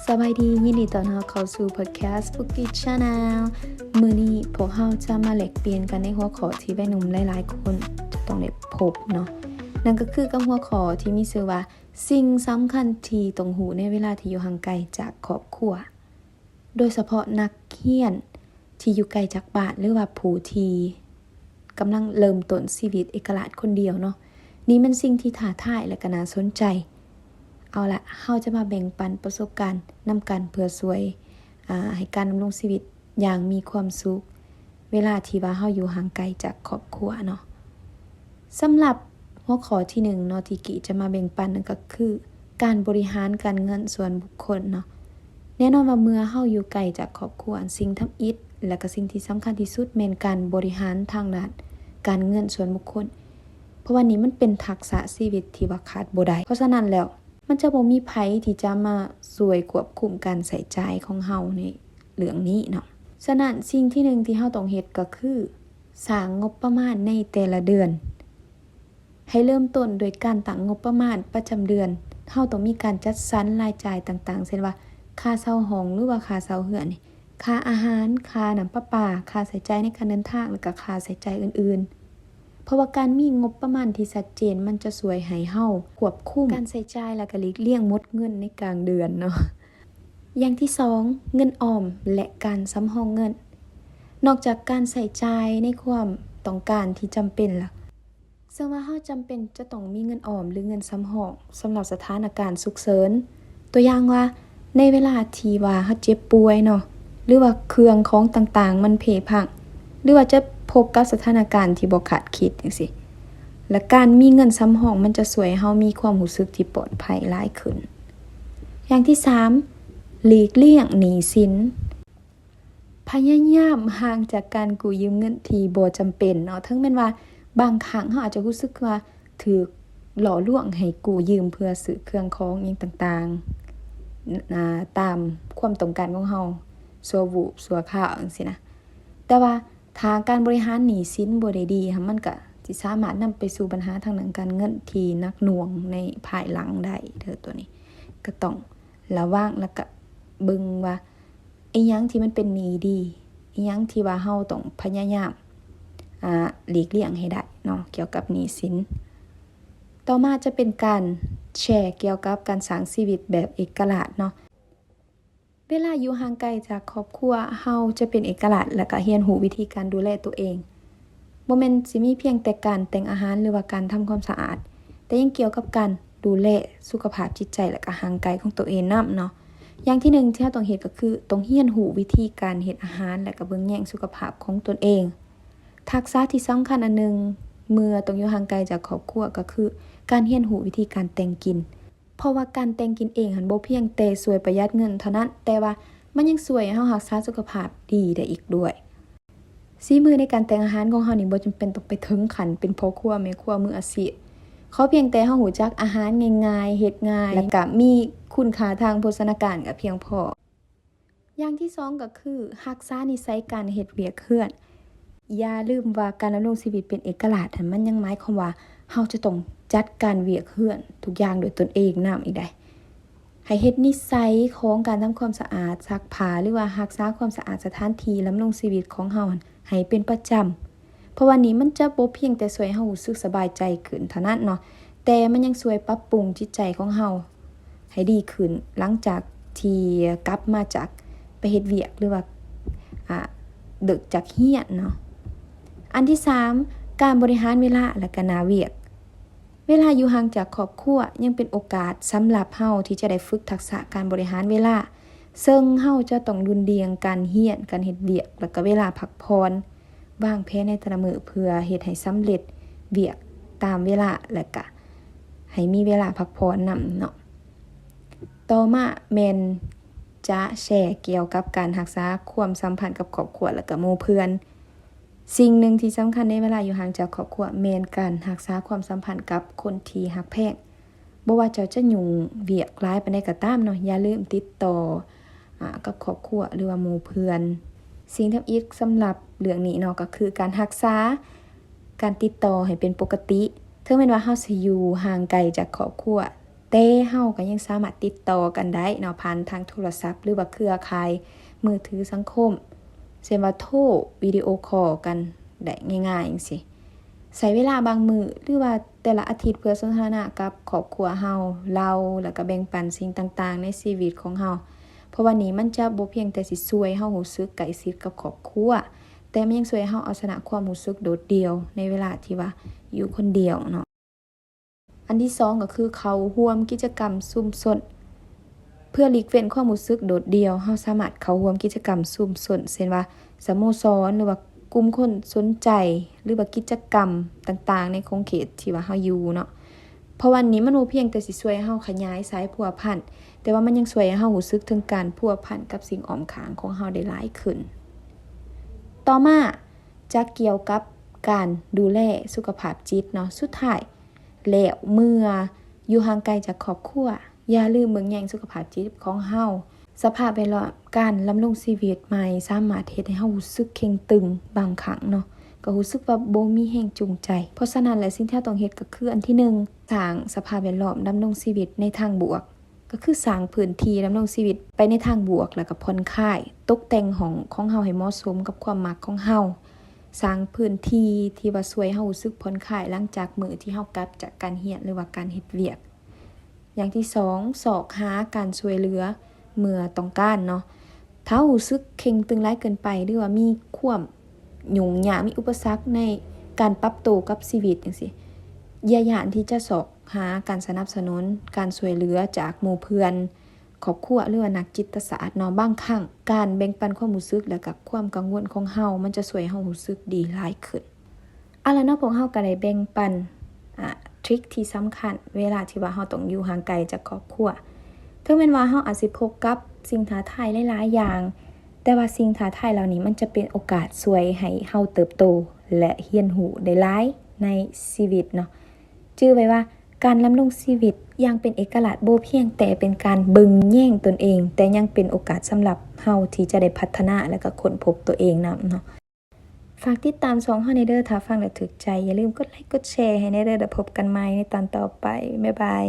สบายดียินดีต้อนรับเข้าสู่พอดแคสต์ฟุกิชาแนลมื้อนี้พวกเราจะมาแลกเปลี่ยนกันในหัวข้อที่วัยหนุ่มหลายๆคนจะต้องได้พบเนาะนั่นก็คือกับหัวข้อที่มีชื่อว่าสิ่งสำคัญที่ต้องรู้ในเวลาที่อยู่ห่างไกลจากครอบครัวโดยเฉพาะนักเรียนที่อยู่ไกลจากบ้านหรือว่าผู้ที่กำลังเริ่มต้นชีวิตเอกราชคนเดียวเนาะนี่มันสิ่งที่ท้าทายและก็น่าสนใจเอาละเราจะมาแบ่งปันประสบการณ์นำกันเพื่อช่วยให้การดำรงชีวิตอย่างมีความสุขเวลาที่ว่าเราอยู่ห่างไกลจากครอบครัวเนาะสำหรับหัวข้อที่1เนาะที่กิจะมาแบ่งปันนั่นก็คือการบริหารการเงินส่วนบุคคลเนาะแน่นอนว่าเมื่อเราอยู่ไกลจากครอบครัวสิ่งทำอิฐและก็สิ่งที่สำคัญที่สุดแม่นการบริหารทางด้านการเงินส่วนบุคคลเพราะว่านี้มันเป็นทักษะชีวิตที่ว่าขาดบ่ได้เพราะฉะนั้นแล้วมันจะบ่มีไผที่จะมาช่วยควบคุมการใช้จ่ายของเฮาในเรื่องนี้เนาะฉะนั้นสิ่งที่1ที่เฮาต้องเฮ็ดก็คือสร้างงบประมาณในแต่ละเดือนให้เริ่มต้นโดยการตั้งงบประมาณประจำเดือนเฮาต้องมีการจัดสรรรายจ่ายต่างๆเช่นว่าค่าเช่าห้องหรือว่าค่าเช่าเรือนนี่ค่าอาหารค่าน้ำประปาค่าใช้จ่ายในการเดินทางแล้วก็ค่าใช้จ่ายอื่นๆเพราะว่าการมีงบประมาณที่ชัดเจนมันจะช่วยให้เฮาควบคุมการใช้จ่ายและก็หลีกเลี่ยงหมดเงินในกลางเดือนเนาะอย่างที่2เงินออมและการสำรองเงินนอกจากการใช้จ่ายในความต้องการที่จำเป็นล่ะซึ่งว่าเฮาจำเป็นจะต้องมีเงินออมหรือเงินสำรองสำหรับสถานการณ์ฉุกเฉินตัวอย่างว่าในเวลาที่ว่าเฮาเจ็บป่วยเนาะหรือว่าเครื่องของต่างๆมันเพพังหรือว่าจะพบกับสถานการณ์ที่บ่คาดคิดจังซี่และการมีเงินสำรองมันจะช่วยให้เฮามีความรู้สึกที่ปลอดภัยหลายขึ้นอย่างที่3หลีกเลี่ยงหนี้สินพยายามห่างจากการกู้ยืมเงินที่บ่จำเป็นเนาะถึงแม้ว่าบางครั้งเฮาอาจจะรู้สึกว่าถูกหล่อลวงให้กู้ยืมเพื่อซื้อเครื่องของอิหยังต่างๆตามความต้องการของเฮาชั่ววูบชั่วคราวจังซี่นะแต่ว่าถ้าการบริหารหนี้สินบ่ได้ดีมันก็สิสามารถนำไปสู่ปัญหาทางด้านการเงินที่หนักหน่วงในภายหลังได้เด้อตัวนี้ก็ต้องระวังแล้วก็เบิ่งว่าอิหยังที่มันเป็นหนี้ดีอิหยังที่ว่าเฮาต้องพยายามหลีกเลี่ยงให้ได้เนาะเกี่ยวกับหนี้สินต่อมาจะเป็นการแชร์เกี่ยวกับการสร้างชีวิตแบบเอกราชเนาะเวลาอยู่ห่างไกลจากครอบครัวเฮาจะเป็นเอกราชและก็เรียนรู้วิธีการดูแลตัวเองบ่แม่นสิมีเพียงแต่การแต่งอาหารหรือว่าการทำความสะอาดแต่ยังเกี่ยวกับการดูแลสุขภาพจิตใจและก็ห่างไกลของตัวเองนำเนาะอย่างที่1ที่เราต้องเฮ็ดก็คือต้องเรียนรู้วิธีการเฮ็ดอาหารและก็เบิ่งแย่งสุขภาพของตนเองทักษะที่สำคัญอันนึงเมื่อต้องอยู่ห่างไกลจากครอบครัวก็คือการเรียนรู้วิธีการแต่งกินเพราะว่าการแต่งกินเองหันบ่เพียงแต่ช่วยประหยัดเงินเท่านั้นแต่ว่ามันยังช่วยให้เฮารักษาสุขภาพดีได้อีกด้วยฝีมือในการแต่งอาหารของเฮานี่บ่จำเป็นต้องไปถึงขั้นเป็นพ่อครัวแม่ครัวมืออาชีพเขาเพียงแต่เฮารู้จักอาหารง่ายๆเฮ็ดง่ายและก็มีคุณค่าทางโภชนาการก็เพียงพออย่างที่2ก็คือรักษานิสัยการเฮ็ดเวียกเรือนอย่าลืมว่าการดำรงชีวิตเป็นเอกราชมันยังหมายความว่าเฮาจะต้องจัดการเวียกเรือนทุกอย่างโดยตนเองนำอีกได้ให้เฮ็ดนิสัยของการทำความสะอาดซักผ้าหรือว่ารักษาความสะอาดสถานที่ดำรงชีวิตของเฮาให้เป็นประจำเพราะว่านี้มันจะบ่เพียงแต่ช่วยให้เฮารู้สึกสบายใจขึ้นเท่านั้นเนาะแต่มันยังช่วยปรับปรุงจิตใจของเฮาให้ดีขึ้นหลังจากที่กลับมาจากไปเฮ็ดเวียกหรือว่าดึกจากเรียนเนาะอันที่3การบริหารเวลาและก็หน้าเวียกเวลาอยู่ห่างจากครอบครัวยังเป็นโอกาสสำหรับเฮาที่จะได้ฝึกทักษะการบริหารเวลาซึ่งเฮาจะต้องดุลเดียงการเรียนการเฮ็ดเวียกแล้วก็เวลาพักผ่อนวางแผนในแต่ละมื้อเพื่อเฮ็ดให้สำเร็จเวียกตามเวลาและก็ให้มีเวลาพักผ่อนนำเนาะต่อมาแม่นจะแชร์เกี่ยวกับการรักษาความสัมพันธ์กับครอบครัวและก็หมู่เพื่อนสิ่งหนึ่งที่สำคัญในเวลาอยู่ห่างจากครอบครัวแม่นการรักษาความสัมพันธ์กับคนที่รักแพงบ่ว่าเจ้าจะยุ่งเวียกหลายปานใดก็ตามเนาะอย่าลืมติดต่อกับครอบครัวหรือว่าหมู่เพื่อนสิ่งที่อีกสำหรับเรื่องนี้เนาะก็คือการรักษาการติดต่อให้เป็นปกติถึงแม้ว่าเฮาสิอยู่ห่างไกลจากครอบครัว แต่เฮาก็ยังสามารถติดต่อกันได้เนาะผ่านทางโทรศัพท์หรือว่าเครือข่ายมือถือสังคมเช่นว่าโทรวิดีโอคอลกันได้ง่ายๆจังซี่ใช้เวลาบางมื้อหรือว่าแต่ละอาทิตย์เพื่อสนทนากับครอบครัวเฮาแล้วก็แบ่งปันสิ่งต่างๆในชีวิตของเฮาเพราะว่านี้มันจะบ่เพียงแต่สิช่วยเฮารู้สึกใกล้ชิดกับครอบครัวแต่มันยังช่วยให้เฮาเอาชนะความรู้สึกโดดเดี่ยวในเวลาที่ว่าอยู่คนเดียวเนาะอันที่2ก็คือเข้าร่วมกิจกรรมชุมชนเพื่อหลีกเว้นความรู้สึกโดดเดี่ยวเฮาสามารถเข้าร่วมกิจกรรมชุมชนเช่นว่าสโมสรหรือว่ากลุ่มคนสนใจหรือว่ากิจกรรมต่างๆในคงเขตที่ว่าเฮาอยู่เนาะเพราะวันนี้มันบ่เพียงแต่สิช่วยให้เฮาขยายสายพัวพันธุ์แต่ว่ามันยังช่วยให้เฮารู้สึกถึงการพัวพันกับสิ่งอ้อมข้างของเฮาได้หลายขึ้นต่อมาจะเกี่ยวกับการดูแลสุขภาพจิตเนาะสุดท้ายแล้วเมื่ออยู่ห่างไกลจากครอบครัวอย่าลืมเบิ่งแย่งสุขภาพจิตของเฮาสภาพแวดล้อมการดำรงชีวิตใหม่สามารถเฮ็ดให้เฮารู้สึกเข่งตึงบางครั้งเนาะก็รู้สึกว่าบ่มีแรงจูงใจเพราะฉะนั้นแล้วสิ่งที่เราต้องเฮ็ดก็คืออันที่1สร้างสภาพแวดล้อมดำรงชีวิตในทางบวกก็คือสร้างพื้นที่ดำรงชีวิตไปในทางบวกแล้วก็ผ่อนคลายตกแต่งห้องของเฮาให้เหมาะสมกับความมักของเฮาสร้างพื้นที่ที่ว่าช่วยเฮารู้สึกผ่อนคลายหลังจากมื้อที่เฮากลับจากการเรียนหรือว่าการเฮ็ดเวียกอย่างที่2สอกหาการช่วยเหลือเมื่อต้องการเนาะถ้ารู้สึกเข่งตึงหลายเกินไปหรือว่ามีความยุ่งยากมีอุปสรรคในการปรับตัวกับชีวิตจังซี่อย่าหย้านที่จะสอกหาการสนับสนุนการช่วยเหลือจากหมู่เพื่อนครอบครัวหรือว่านักจิตศาสตร์เนาะบางครั้งการแบ่งปันความรู้สึกและกับความกังวลของเฮามันจะช่วยให้เฮารู้สึกดีหลายขึ้นแล้วเนาะพวกเฮาก็ได้แบ่งปันทริคที่สำคัญเวลาที่ว่าเฮาต้องอยู่ห่างไกลจากครอบครัวถึงแม้ว่าเฮาอาจสิพบกับสิ่งท้าทายหลายๆอย่างแต่ว่าสิ่งท้าทายเหล่านี้มันจะเป็นโอกาสช่วยให้เฮาเติบโตและเรียนรู้ได้หลายในชีวิตเนาะจื่อไว้ว่าการดำรงชีวิตอย่างเป็นเอกลักษณ์บ่เพียงแต่เป็นการเบิ่งแย่งตนเองแต่ยังเป็นโอกาสสำหรับเฮาที่จะได้พัฒนาและก็ค้นพบตัวเองนำเนาะฝากติดตามช่องเฮาในเด้อถ้าฟังแล้วถูกใจอย่าลืมกดไลค์กดแชร์ให้ในเด้อแล้วพบกันใหม่ในตอนต่อไปบ๊ายบาย